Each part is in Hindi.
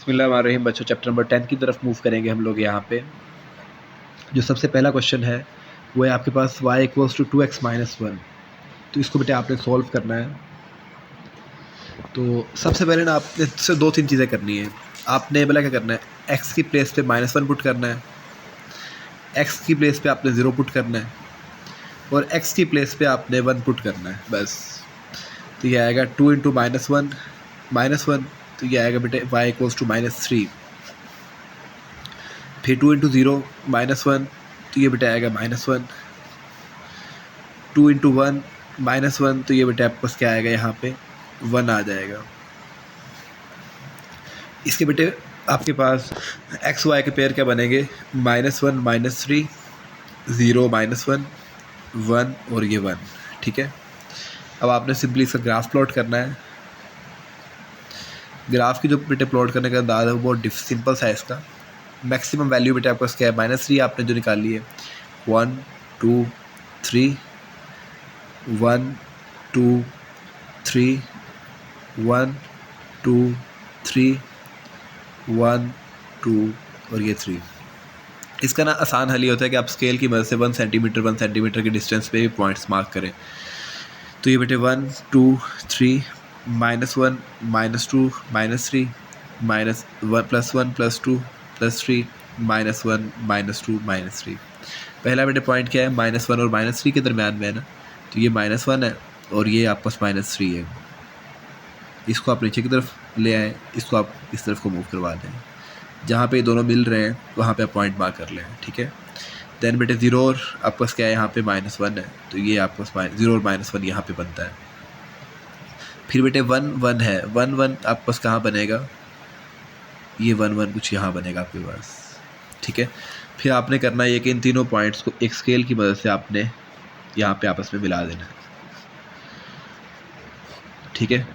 बिस्मिल्लाहिर्रहमानिर्रहीम। बच्चों, चैप्टर नंबर 10 की तरफ मूव करेंगे हम लोग। यहाँ पे जो सबसे पहला क्वेश्चन है वो है आपके पास y = 2x - 1। तो इसको बेटा आपने सॉल्व करना है। तो सबसे पहले ना आपने से 2-3 चीज़ें करनी है। आपने बोला क्या करना है, x की प्लेस पे -1 पुट करना है, x की प्लेस पे आपने 0 पुट करना है और x की प्लेस पे आपने 1 पुट करना है, बस। तो ये आएगा 2 × -1, तो ये आएगा बेटे y = -3। फिर 2 × 0 -1, तो ये बेटा आएगा -1। 2 × 1 -1, तो ये बेटा आपके पास क्या आएगा, यहाँ पे 1 आ जाएगा। इसके बेटे आपके पास एक्स वाई के पेयर क्या बनेंगे, -1 -3, 0 -1 1 और ये 1। ठीक है, अब आपने सिंपली इसका ग्राफ प्लॉट करना है। ग्राफ की जो बेटे प्लॉट करने का अंदाज़ है वो बहुत सिंपल सा है। इसका मैक्सिमम वैल्यू बेटे आपके पास क्या है, -3 आपने जो निकाली है, 1 2 3 1 2 3 1 2 3 1 2 और ये 3। इसका ना आसान हल ये होता है कि आप स्केल की मदद से 1 सेंटीमीटर के डिस्टेंस पे भी पॉइंट्स मार्क करें। तो ये बेटे 1 2 3 -1 -2 -3 -1 +1 +2 +3 -1 -2 -3। पहला बेटे पॉइंट क्या है, -1 और -3 के दरमियान में है ना, तो ये -1 है और ये आपके पास -3 है। इसको आप नीचे की तरफ ले आएँ, इसको आप इस तरफ को मूव करवा दें। जहाँ पे ये दोनों मिल रहे हैं वहाँ पे आप पॉइंट मार्क कर लें। ठीक है, देन बेटे 0 और आपके पास क्या है, यहाँ पे -1 है, तो ये आपके पास 0 और -1 यहाँ पे बनता है। फिर बेटे 1 1 है, 1 1 आपके पास कहाँ बनेगा, ये 1 1 कुछ यहाँ बनेगा आपके पास। ठीक है, फिर आपने करना ये कि इन तीनों पॉइंट्स को एक स्केल की मदद से आपने यहाँ पे आपस में मिला देना है। ठीक है,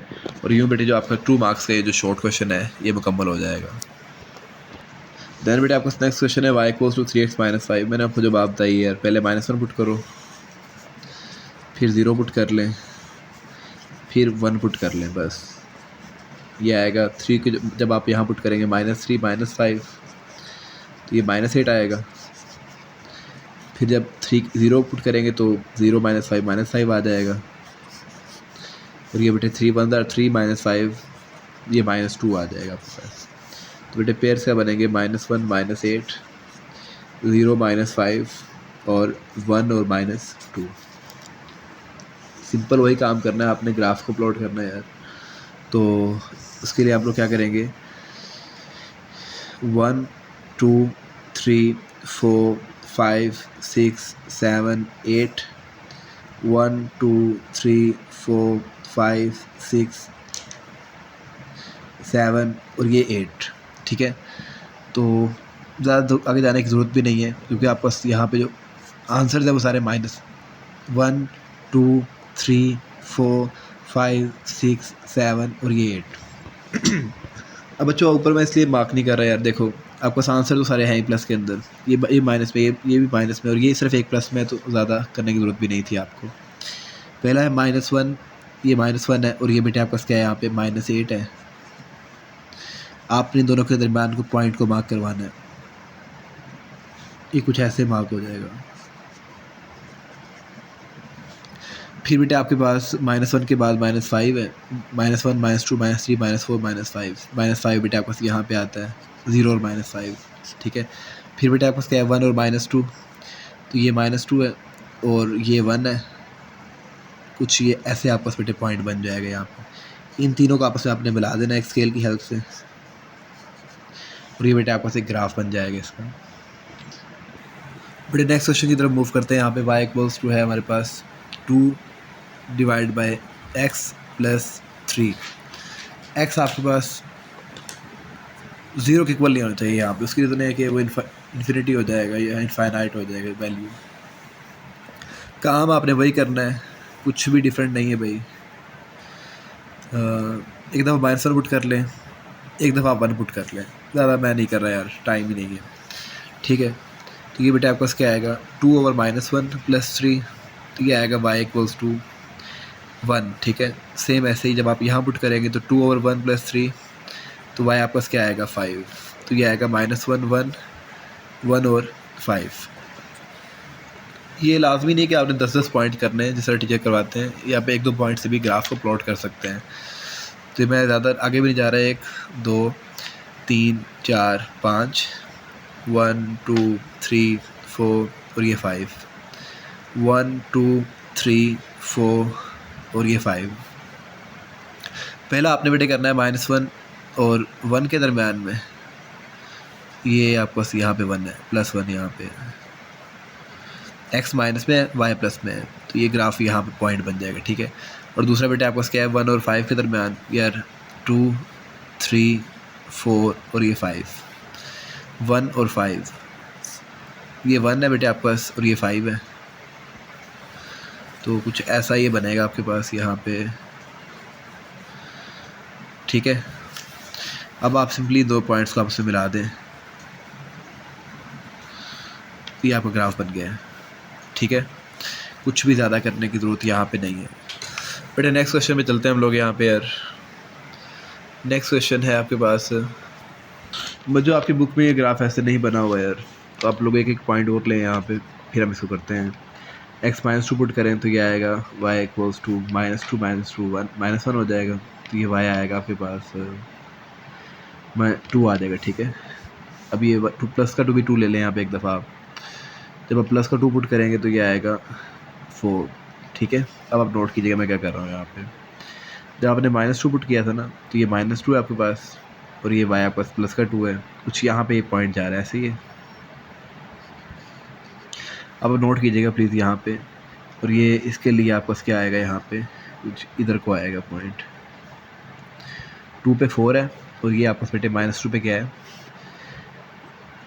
और यूँ बेटे जो आपका 2 मार्क्स का ये जो शॉर्ट क्वेश्चन है ये मुकम्मल हो जाएगा। देन बेटे आपका नेक्स्ट क्वेश्चन है y = 3x - 5। मैंने आपको जो बात बताई यार, पहले -1 पुट करो, फिर 0 पुट कर लें, फिर 1 पुट कर लें, बस। ये आएगा 3 के जब आप यहाँ पुट करेंगे -3 -5, तो ये -8 आएगा। फिर जब 0 पुट करेंगे तो 0 -5 -5 आ जाएगा। और ये बेटे 3 1 3 -5, ये -2 आ जाएगा आपके पास। तो बेटे पेयर से बनेंगे -1 -8 0 -5 और 1 और -2। सिंपल वही काम करना है, आपने ग्राफ को प्लॉट करना है यार। तो उसके लिए आप लोग क्या करेंगे, 1 2 3 4 5 6 7 8 1 2 3 4 5 6 7 और ये 8। ठीक है, तो ज़्यादा आगे जाने की ज़रूरत भी नहीं है, क्योंकि आपके पास यहाँ पे जो आंसर है वो सारे -1 2 3 4 5 6 7 और ये 8। अब बच्चों ऊपर मैं इसलिए मार्क नहीं कर रहा यार, देखो आपका आंसर तो सारे हैं ही प्लस के अंदर, ये माइनस में, ये भी माइनस में और ये सिर्फ एक प्लस में है, तो ज़्यादा करने की ज़रूरत भी नहीं थी आपको। पहला है -1, ये -1 है और ये बेटे आपका क्या है, यहाँ पे -8 है। आपने दोनों के दरमियान को पॉइंट को मार्क करवाना है, ये कुछ ऐसे मार्क हो जाएगा। फिर बेटे आपके पास -1 के बाद -5 है, -1 -2 -3 -4 -5 बेटे आपके पास यहाँ पे आता है, 0 और -5। ठीक है, फिर बेटे आपके पास क्या है, 1 और -2, तो ये -2 है और ये 1 है, कुछ ये ऐसे आपस बेटे पॉइंट बन जाएगा यहाँ पे। इन तीनों को आपस में आपने मिला देना एक स्केल की हेल्प से, और ये बेटे आपके पास एक ग्राफ बन जाएगा इसका। बेटे नेक्स्ट क्वेश्चन की तरफ मूव करते हैं। यहाँ पे y = है हमारे पास 2 / x + 3। x आपके पास 0 के इक्वल नहीं होना चाहिए यहाँ पे, उसकी रीज़न है कि वो इन्फिनिटी हो जाएगा या इनफाइनाइट हो जाएगा वैल्यू। काम आपने वही करना है, कुछ भी डिफरेंट नहीं है भाई। एक दफ़ा -1 पुट कर लें, एक दफ़ा 1 पुट कर लें, ज़्यादा मैं नहीं कर रहा यार, टाइम ही नहीं है। ठीक है, तो ये बेटा आपके पास क्या आएगा, 2/-1 + 3, तो ये आएगा y = 1। ठीक है, सेम ऐसे ही जब आप यहाँ पुट करेंगे तो 2/1 + 3, तो वाई आपका क्या आएगा 5, तो ये आएगा -1 1 1 और 5। ये लाजमी नहीं कि आपने 10-10 पॉइंट करने हैं जिस तरह टीचर करवाते हैं, यहाँ पे 1-2 पॉइंट से भी ग्राफ को प्लॉट कर सकते हैं। तो मैं ज़्यादा आगे भी नहीं जा रहा है। 1 2 3 4 5 1 2 3 4 और ये 5 1 2 3 4 और ये 5। पहला आपने बेटे करना है -1 और 1 के दरमियान में, ये आपको यहाँ पे 1 है, +1 यहाँ पे x माइनस में है, y प्लस में है, तो ये ग्राफ यहाँ पे पॉइंट बन जाएगा, ठीक है। और दूसरा बेटा आपको क्या है 1 और 5 के दरमियान, यार 2 3 4 और ये 5 1 और 5, ये 1 है बेटे आपके पास और ये 5 है, तो कुछ ऐसा ये बनेगा आपके पास यहाँ पे, ठीक है। अब आप सिंपली 2 पॉइंट्स को आपस में मिला दें, ये आपका ग्राफ बन गया है, ठीक है। कुछ भी ज़्यादा करने की ज़रूरत यहाँ पे नहीं है बेटे। नेक्स्ट क्वेश्चन में चलते हैं हम लोग यहाँ पे यार। नेक्स्ट क्वेश्चन है आपके पास, जो आपकी बुक में ये ग्राफ ऐसे नहीं बना हुआ यार, तो आप लोग एक एक पॉइंट और लें यहाँ पे, फिर हम इसको करते हैं। x -2 पुट करें तो ये आएगा y = -2 -2 1 हो जाएगा, तो ये y आएगा आपके पास 2 आ जाएगा, ठीक है। अब ये 2 प्लस का 2 भी 2 ले लें यहाँ पे एक दफ़ा आप, जब आप प्लस का 2 पुट करेंगे तो ये आएगा 4, ठीक है। अब आप नोट कीजिएगा मैं क्या कर रहा हूँ यहाँ पे, जब आपने -2 पुट किया था ना, तो ये -2 है आपके पास और ये y आपके पास प्लस का 2 है, कुछ यहाँ पे एक पॉइंट जा रहा है ऐसे ही है। अब नोट कीजिएगा प्लीज़ यहाँ पे, और ये इसके लिए आपका क्या आएगा यहाँ पे, कुछ इधर को आएगा पॉइंट, 2 पे 4 है और ये आपका बेटे -2 पे क्या है,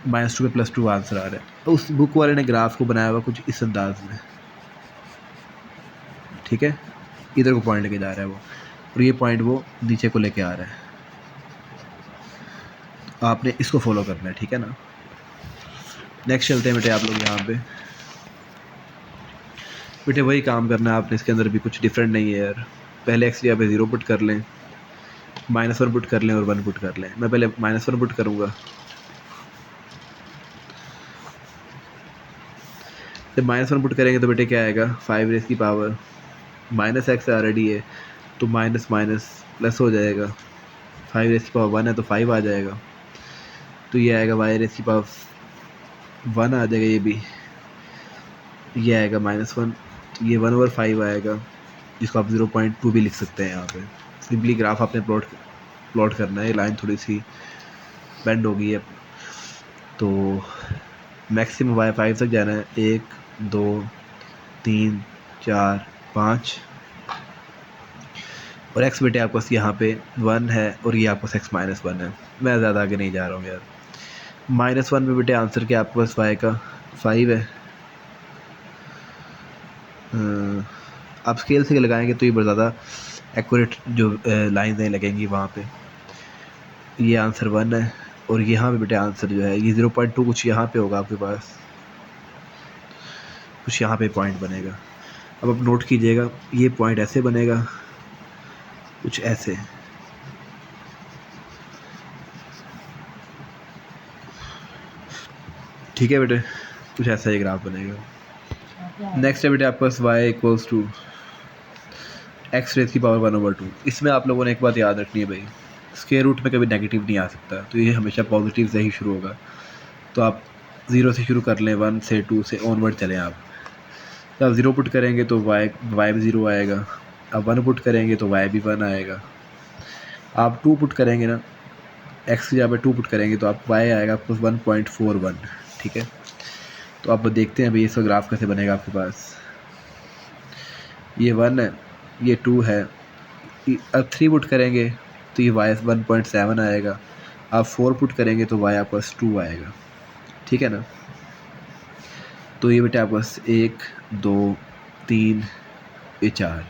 -2 पे +2 आंसर आ रहा है। तो उस बुक वाले ने ग्राफ को बनाया हुआ कुछ इस अंदाज में, ठीक है। इधर को पॉइंट लेके जा रहा है वो, और ये पॉइंट वो नीचे को लेके आ रहा है, आपने इसको फॉलो करना है, ठीक है ना। नेक्स्ट चलते हैं बेटे आप लोग यहाँ पे, बेटे वही काम करना है आपने, इसके अंदर भी कुछ डिफरेंट नहीं है यार। पहले x यहाँ पे 0 पुट कर लें, -1 पुट कर लें और 1 पुट कर लें। मैं पहले -1 पुट करूँगा, जब -1 पुट करेंगे तो बेटे क्या आएगा 5 रेज़ की पावर -x ऑलरेडी है, तो माइनस माइनस प्लस हो जाएगा, 5 रेज़ की पावर 1 है तो 5 आ जाएगा, तो ये आएगा y रेज़ की पावर 1 आ जाएगा, ये भी ये आएगा -1, तो ये 1 और 5 आएगा, जिसको आप 0.2 भी लिख सकते हैं यहाँ पे। सिंपली ग्राफ आपने प्लॉट करना है। लाइन थोड़ी सी बेंड हो गई है, तो मैक्सिमम y 5 तक जाना है, 1 2 3 4 5, और x बेटे आपके पास यहाँ पे 1 है और ये आपके पास x -1 है। मैं ज़्यादा आगे नहीं जा रहा हूँ यार। -1 में बेटे आंसर क्या आपके पास y का 5 है। आप स्केल से लगाएंगे तो ये बहुत ज़्यादा एक्यूरेट जो लाइन नहीं लगेंगी वहाँ पे। ये आंसर 1 है और यहाँ पे बेटे आंसर जो है ये 0.2 कुछ यहाँ पे होगा आपके पास, कुछ यहाँ पे पॉइंट बनेगा। अब आप नोट कीजिएगा, ये पॉइंट ऐसे बनेगा, कुछ ऐसे, ठीक है बेटे, कुछ ऐसा ही ग्राफ बनेगा। नेक्स्ट है बेटे आपके पास y = x रेज़ की पावर 1/2। इसमें आप लोगों ने एक बात याद रखनी है भाई, स्क्वायर रूट में कभी नेगेटिव नहीं आ सकता, तो ये हमेशा पॉजिटिव से ही शुरू होगा। तो आप 0 से शुरू कर लें, 1 से 2 से ऑनवर्ड चलें आप। तो आप 0 पुट करेंगे तो y भी 0 आएगा, आप 1 पुट करेंगे तो y भी 1 आएगा, आप 2 पुट करेंगे ना, x की जगह पे 2 पुट करेंगे तो आप y आएगा आपको 1.41, ठीक है। तो आप देखते हैं भाई इसका ग्राफ कैसे बनेगा आपके पास। ये 1 है, ये 2 है, अब 3 पुट करेंगे तो ये y 1.7 आएगा, आप 4 पुट करेंगे तो y आपके पास 2 आएगा, ठीक है ना। तो ये बेटा आपके पास 1 2 3 ये 4,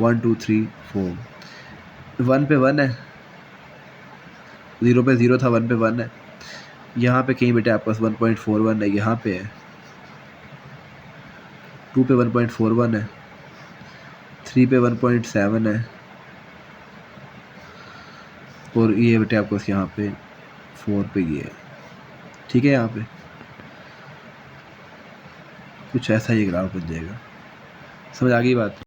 1 2 3 4, 1 पे 1 है, 0 पे 0 था, 1 पे 1 है, यहाँ पे कहीं बेटे आपके पास 1.41 है, यहाँ पे है 2 पे 1.41 है, 3 पे 1.7 है, और ये बेटे आपको यहाँ पे 4 पे ये है, ठीक है। यहाँ पे कुछ ऐसा ये ग्राफ बन जाएगा, समझ आ गई बात।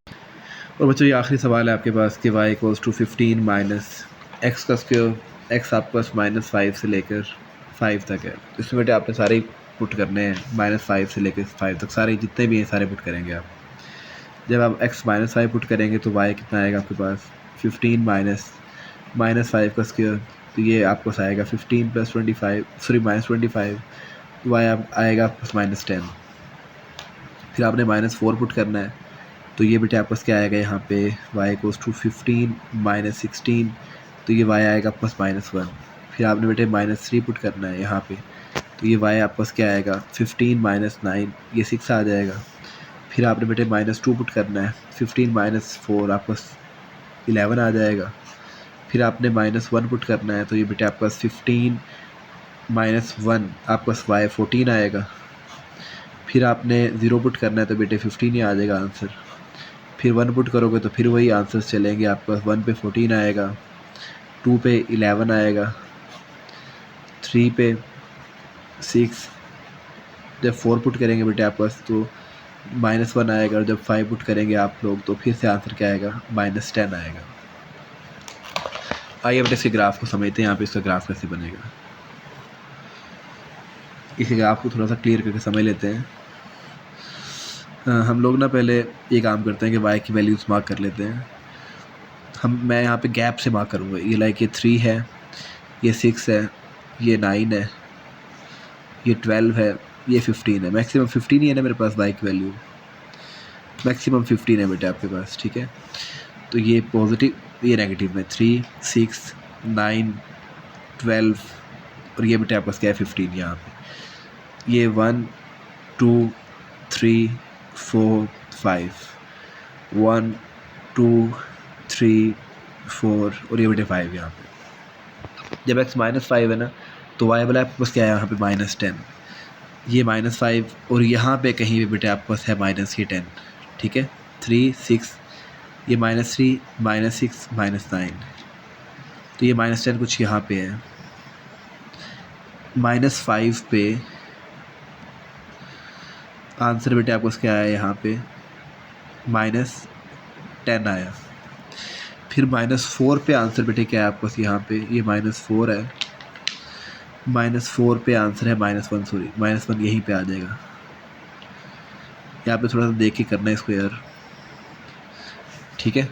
और बच्चों ये आखिरी सवाल है आपके पास कि y equals to 15 minus x का स्क्वायर, एक्स आपके पास -5 से लेकर 5 तक है। तो इसमें बेटे आपने सारे पुट करने हैं, -5 से लेकर 5 तक सारे जितने भी हैं सारे पुट करेंगे आप। जब आप x -5 पुट करेंगे तो y कितना आएगा आपके पास 15 माइनस 5 का स्क्वायर, तो ये आपको आएगा 15 + 25 सॉरी -25, तो y आएगा आपके पास -10। फिर आपने -4 पुट करना है, तो ये बेटे आपके पास क्या आएगा यहाँ पे y इक्वल्स टू 15 - 16, तो ये y आएगा आपके पास -1। फिर आपने बेटे -3 पुट करना है यहाँ पे, तो ये y आपके पास क्या आएगा 15 - 9, ये 6 आ जाएगा। फिर आपने बेटे -2 पुट करना है, 15 - 4 आपके पास 11 आ जाएगा। फिर आपने -1 पुट करना है, तो ये बेटे आपके पास 15 - 1 आपके पास y 14 आएगा। फिर आपने 0 पुट करना है, तो बेटे 15 ही आ जाएगा आंसर। फिर 1 पुट करोगे तो फिर वही आंसर्स चलेंगे, आपके पास 1 पे 14 आएगा, 2 पे 11 आएगा, 3 पे 6, जब 4 पुट करेंगे बेटे आपके पास तो -1 आएगा, और जब 5 पुट करेंगे आप लोग तो फिर से आंसर क्या आएगा -10 आएगा। आइए बेटे इसके ग्राफ को समझते हैं, यहाँ पे इसका ग्राफ कैसे बनेगा। इस ग्राफ को थोड़ा सा क्लियर करके समझ लेते हैं। हम लोग ना पहले ये काम करते हैं कि y की वैल्यूज़ मार्क कर लेते हैं। मैं यहाँ पे गैप से मार्क करूँगा, ये लाइक ये 3 है, ये 6 है, ये 9 है, ये 12 है, ये 15 है। मैक्सिमम 15 ही है ना मेरे पास y की वैल्यू, मैक्सिमम 15 है बेटे आपके पास, ठीक है। तो ये पॉजिटिव, ये नेगेटिव में 3, 6, 9, 12, और ये बेटे आपके पास क्या है 15 यहाँ पे। ये 1, 2, 3, 4, 5, 1, 2, 3, 4, और ये बेटे 5 यहाँ पे। जब x -5 है ना, तो y वाला आपके पास क्या है यहाँ पे -10, ये -5, और यहाँ पे कहीं भी बेटे आपके पास है -10, ठीक है। 3, 6, ये -3, -6, -9, तो ये -10 कुछ यहाँ पे है। -5 पे आंसर बेटे आपको क्या आया यहाँ पे -10 आया। फिर -4 पे आंसर बेटे क्या है आपको यहाँ पे, ये -4 है, -4 पे आंसर है -1, सॉरी -1 यहीं पे आ जाएगा। यहाँ पे थोड़ा सा देख के करना है इसको यार, ठीक है।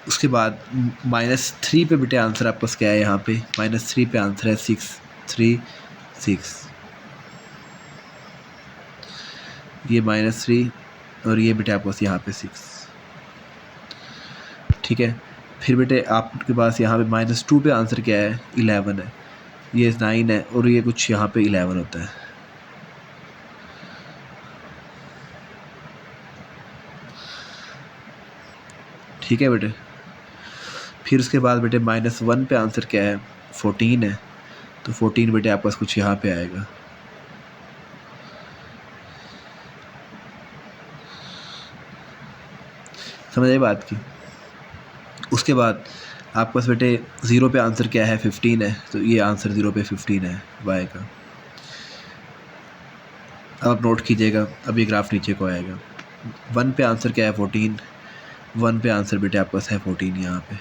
उसके बाद -3 पे बेटे आंसर आपको क्या है यहाँ पे, -3 पे आंसर है 6, 3, 6, ये -3, और ये बेटे आपको यहाँ पे 6, ठीक है। फिर बेटे आपके पास यहाँ पे -2 पे आंसर क्या है 11 है, ये 9 है, और ये कुछ यहाँ पे 11 होता है, ठीक है बेटे। फिर उसके बाद बेटे -1 पे आंसर क्या है 14 है, तो 14 बेटे आपके पास कुछ यहाँ पे आएगा, समझ आई बात की। उसके बाद आपके पास बेटे 0 पे आंसर क्या है 15 है, तो ये आंसर 0 पे 15 है y का। अब आप नोट कीजिएगा, अब ये ग्राफ नीचे को आएगा। 1 पे आंसर क्या है 14, 1 पे आंसर बेटे आपके पास है 14 यहाँ पे,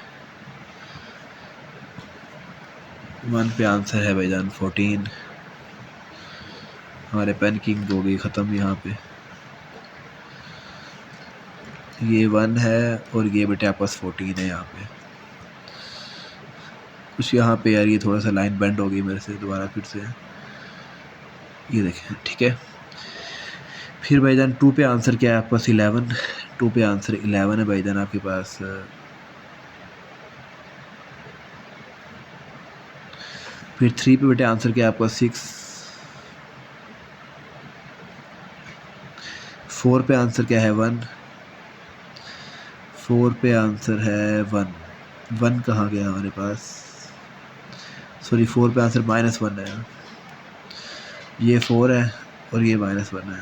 1 पे आंसर है भाईजान 14। हमारे पेन की इंक हो गई ख़त्म यहाँ पे, ये 1 है, और ये बेटे आपके पास 14 है यहाँ पे। कुछ यहाँ पे यार ये थोड़ा सा लाइन बेंड हो गई मेरे से, दोबारा फिर से ये देखें, ठीक है। फिर भाईजान 2 पे आंसर क्या है आपके पास 11, 2 पे आंसर 11 है भाईजान आपके पास। फिर 3 पे बेटे आंसर क्या है आपका 6, 4 पे आंसर क्या है 1, 4 पे आंसर है 1, 1 कहाँ गया हमारे पास, सॉरी 4 पे आंसर -1 है, ये 4 है, और ये -1 है,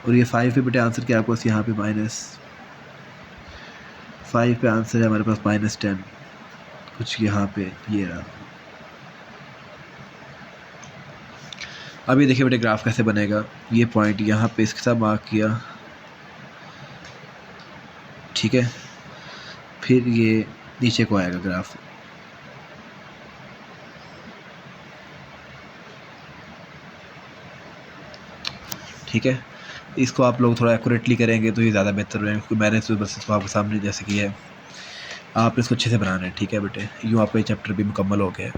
और ये 5 पे बेटे आंसर क्या है आपके पास यहाँ पे 5 पे आंसर है हमारे पास -10, कुछ यहाँ पे ये रहा। अभी देखिए बेटे ग्राफ कैसे बनेगा। ये पॉइंट यहाँ पे इसके साथ मार्क किया, ठीक है, फिर ये नीचे को आएगा ग्राफ, ठीक है। इसको आप लोग थोड़ा एक्यूरेटली करेंगे तो ये ज़्यादा बेहतर रहेगा, क्योंकि मैंने तो बस इसको आपके सामने जैसे किया है, आप इसको अच्छे से बनाना है, ठीक है बेटे। यूँ आपका ये चैप्टर भी मुकम्मल हो गया है।